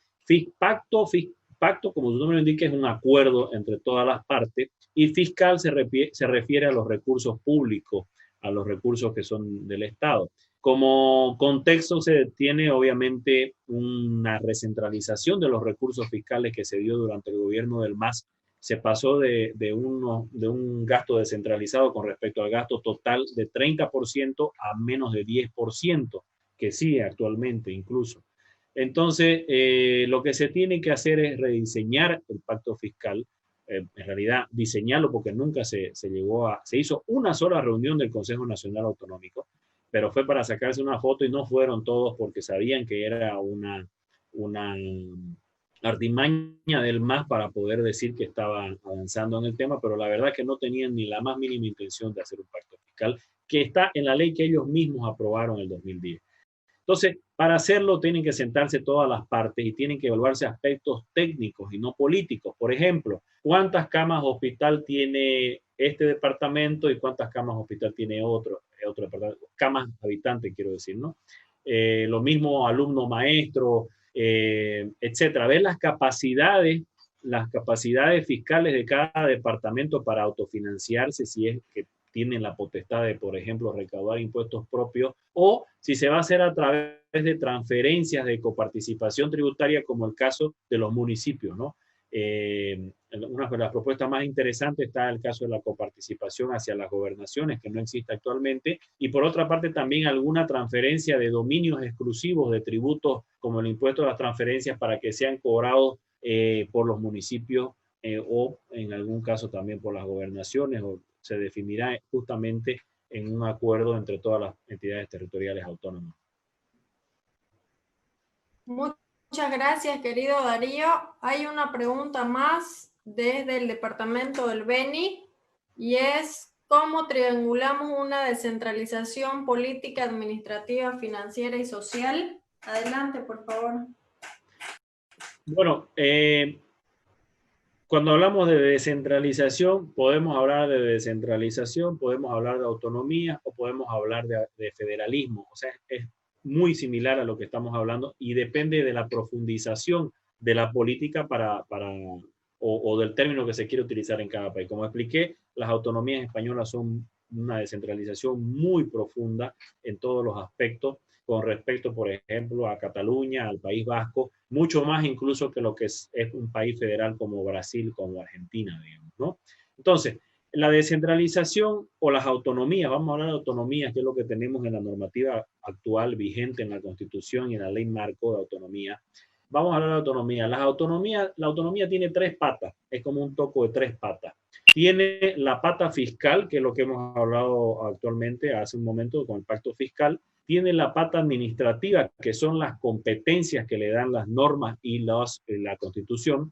Pacto, como su nombre lo indica, es un acuerdo entre todas las partes, y fiscal se refiere a los recursos públicos, a los recursos que son del Estado. Como contexto se tiene obviamente una recentralización de los recursos fiscales que se dio durante el gobierno del MAS. Se pasó de un gasto descentralizado con respecto al gasto total de 30% a menos de 10%, que sigue actualmente incluso. Entonces, lo que se tiene que hacer es rediseñar el pacto fiscal, en realidad diseñarlo, porque nunca se hizo una sola reunión del Consejo Nacional Autonómico, pero fue para sacarse una foto y no fueron todos porque sabían que era una artimaña del MAS para poder decir que estaban avanzando en el tema, pero la verdad es que no tenían ni la más mínima intención de hacer un pacto fiscal, que está en la ley que ellos mismos aprobaron en el 2010. Entonces, para hacerlo tienen que sentarse todas las partes y tienen que evaluarse aspectos técnicos y no políticos. Por ejemplo, ¿cuántas camas hospital tiene este departamento y cuántas camas hospital tiene otro departamento? Camas habitantes, quiero decir, ¿no? Lo mismo alumno maestro, etcétera. Ver las capacidades fiscales de cada departamento para autofinanciarse, si es que tienen la potestad de, por ejemplo, recaudar impuestos propios, o si se va a hacer a través de transferencias de coparticipación tributaria, como el caso de los municipios, ¿no? Una de las propuestas más interesantes está el caso de la coparticipación hacia las gobernaciones, que no existe actualmente, y por otra parte también alguna transferencia de dominios exclusivos de tributos, como el impuesto a las transferencias, para que sean cobrados por los municipios o en algún caso también por las gobernaciones, o se definirá justamente en un acuerdo entre todas las entidades territoriales autónomas. Muchas gracias, querido Darío. Hay una pregunta más desde el departamento del Beni y es: ¿cómo triangulamos una descentralización política, administrativa, financiera y social? Adelante, por favor. Bueno, cuando hablamos de descentralización, podemos hablar de descentralización, podemos hablar de autonomía o podemos hablar de federalismo. O sea, es muy similar a lo que estamos hablando y depende de la profundización de la política o del término que se quiere utilizar en cada país. Como expliqué, las autonomías españolas son una descentralización muy profunda en todos los aspectos, con respecto, por ejemplo, a Cataluña, al País Vasco, mucho más incluso que lo que es un país federal como Brasil, como Argentina, digamos, ¿no? Entonces, la descentralización o las autonomías, vamos a hablar de autonomías, que es lo que tenemos en la normativa actual vigente en la Constitución y en la Ley Marco de Autonomía. Vamos a hablar de autonomía. La autonomía tiene tres patas, es como un toco de tres patas. Tiene la pata fiscal, que es lo que hemos hablado actualmente hace un momento con el pacto fiscal. Tiene la pata administrativa, que son las competencias que le dan las normas y la Constitución,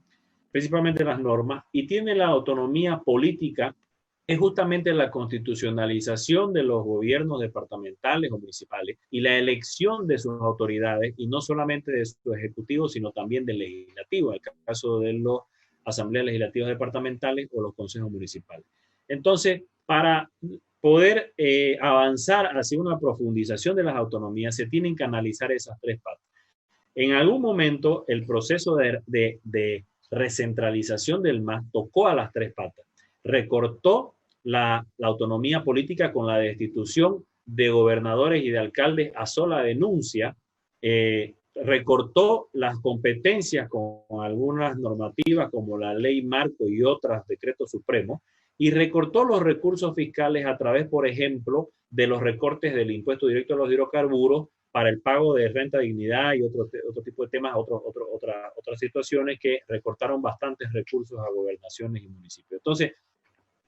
principalmente las normas, y tiene la autonomía política, que es justamente la constitucionalización de los gobiernos departamentales o municipales y la elección de sus autoridades, y no solamente de su ejecutivo, sino también del legislativo, en el caso de las asambleas legislativas departamentales o los consejos municipales. Entonces, poder avanzar hacia una profundización de las autonomías, se tienen que analizar esas tres patas. En algún momento, el proceso de recentralización del MAS tocó a las tres patas. Recortó la autonomía política con la destitución de gobernadores y de alcaldes a sola denuncia, recortó las competencias con algunas normativas como la ley marco y otros decretos supremos, y recortó los recursos fiscales a través, por ejemplo, de los recortes del impuesto directo a los hidrocarburos para el pago de renta, dignidad y otro tipo de temas, otras situaciones que recortaron bastantes recursos a gobernaciones y municipios. Entonces,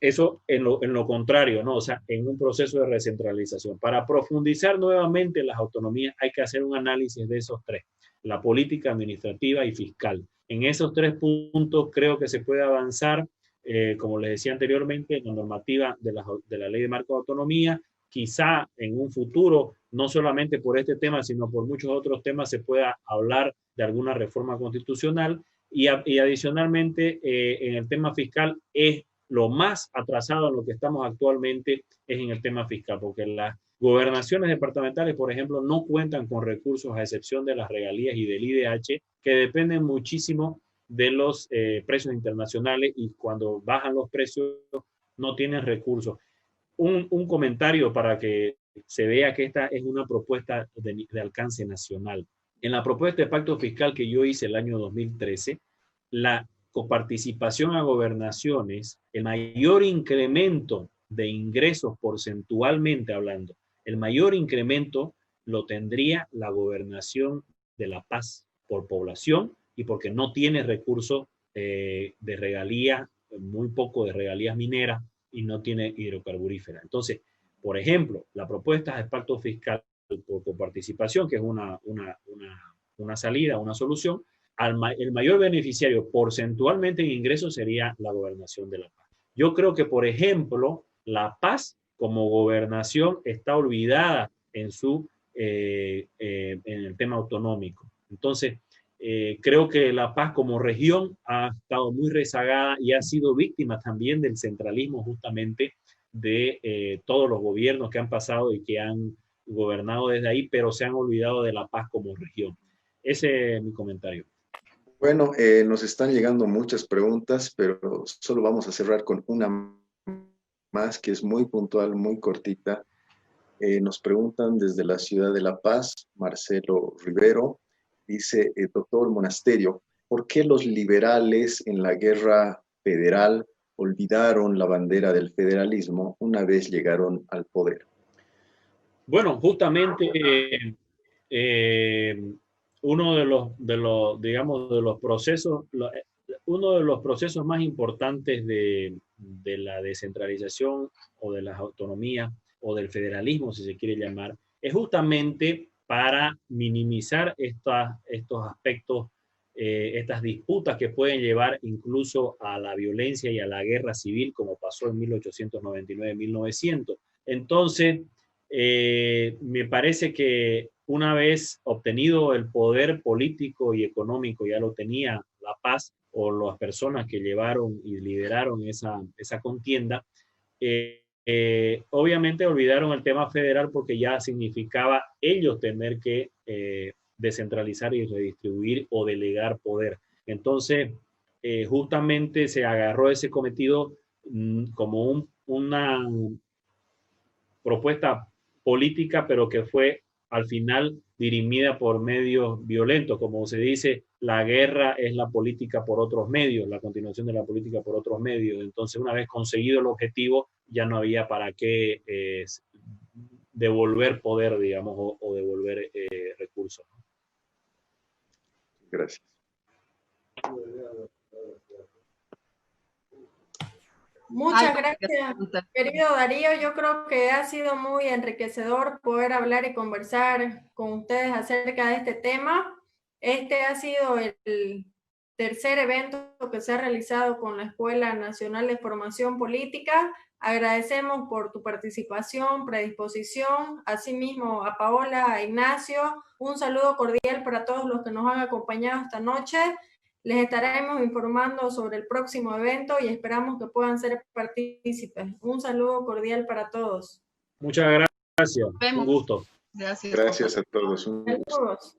eso en lo contrario, ¿no? O sea, en un proceso de recentralización. Para profundizar nuevamente las autonomías hay que hacer un análisis de esos tres, la política, administrativa y fiscal. En esos tres puntos creo que se puede avanzar, como les decía anteriormente, en la normativa de la Ley de Marco de Autonomía. Quizá en un futuro, no solamente por este tema, sino por muchos otros temas, se pueda hablar de alguna reforma constitucional. Y adicionalmente, en el tema fiscal, es lo más atrasado en lo que estamos actualmente es en el tema fiscal, porque las gobernaciones departamentales, por ejemplo, no cuentan con recursos a excepción de las regalías y del IDH, que dependen muchísimo de los precios internacionales, y cuando bajan los precios no tienen recursos. Un comentario para que se vea que esta es una propuesta de alcance nacional. En la propuesta de pacto fiscal que yo hice el año 2013, la coparticipación a gobernaciones, el mayor incremento de ingresos porcentualmente hablando, el mayor incremento lo tendría la gobernación de La Paz por población y porque no tiene recursos de regalía, muy poco de regalías mineras y no tiene hidrocarburífera. Entonces, por ejemplo, la propuesta de pacto fiscal por coparticipación, que es una salida, una solución, el mayor beneficiario porcentualmente en ingresos sería la gobernación de La Paz. Yo creo que, por ejemplo, La Paz como gobernación está olvidada en el tema autonómico. Entonces, creo que La Paz como región ha estado muy rezagada y ha sido víctima también del centralismo, justamente de todos los gobiernos que han pasado y que han gobernado desde ahí, pero se han olvidado de La Paz como región. Ese es mi comentario. Bueno, nos están llegando muchas preguntas, pero solo vamos a cerrar con una más que es muy puntual, muy cortita. Nos preguntan desde la ciudad de La Paz, Marcelo Rivero, dice, doctor Monasterio, ¿por qué los liberales en la guerra federal olvidaron la bandera del federalismo una vez llegaron al poder? Bueno, justamente uno de los procesos más importantes de la descentralización o de las autonomías o del federalismo, si se quiere llamar, es justamente para minimizar estos aspectos, estas disputas que pueden llevar incluso a la violencia y a la guerra civil, como pasó en 1899-1900. Entonces, me parece que una vez obtenido el poder político y económico, ya lo tenía La Paz o las personas que llevaron y lideraron esa contienda, obviamente olvidaron el tema federal porque ya significaba ellos tener que descentralizar y redistribuir o delegar poder. Entonces, justamente se agarró ese cometido como una propuesta política, pero que fue al final dirimida por medios violentos. Como se dice, la guerra es la política por otros medios, la continuación de la política por otros medios. Entonces, una vez conseguido el objetivo, ya no había para qué devolver poder, digamos, o devolver recursos. Gracias. Muchas gracias, querido Darío. Yo creo que ha sido muy enriquecedor poder hablar y conversar con ustedes acerca de este tema. Este ha sido el tercer evento que se ha realizado con la Escuela Nacional de Formación Política. Agradecemos por tu participación, predisposición, asimismo a Paola, a Ignacio. Un saludo cordial para todos los que nos han acompañado esta noche. Les estaremos informando sobre el próximo evento y esperamos que puedan ser partícipes. Un saludo cordial para todos. Muchas gracias. Un gusto. Gracias. Gracias a todos. Saludos.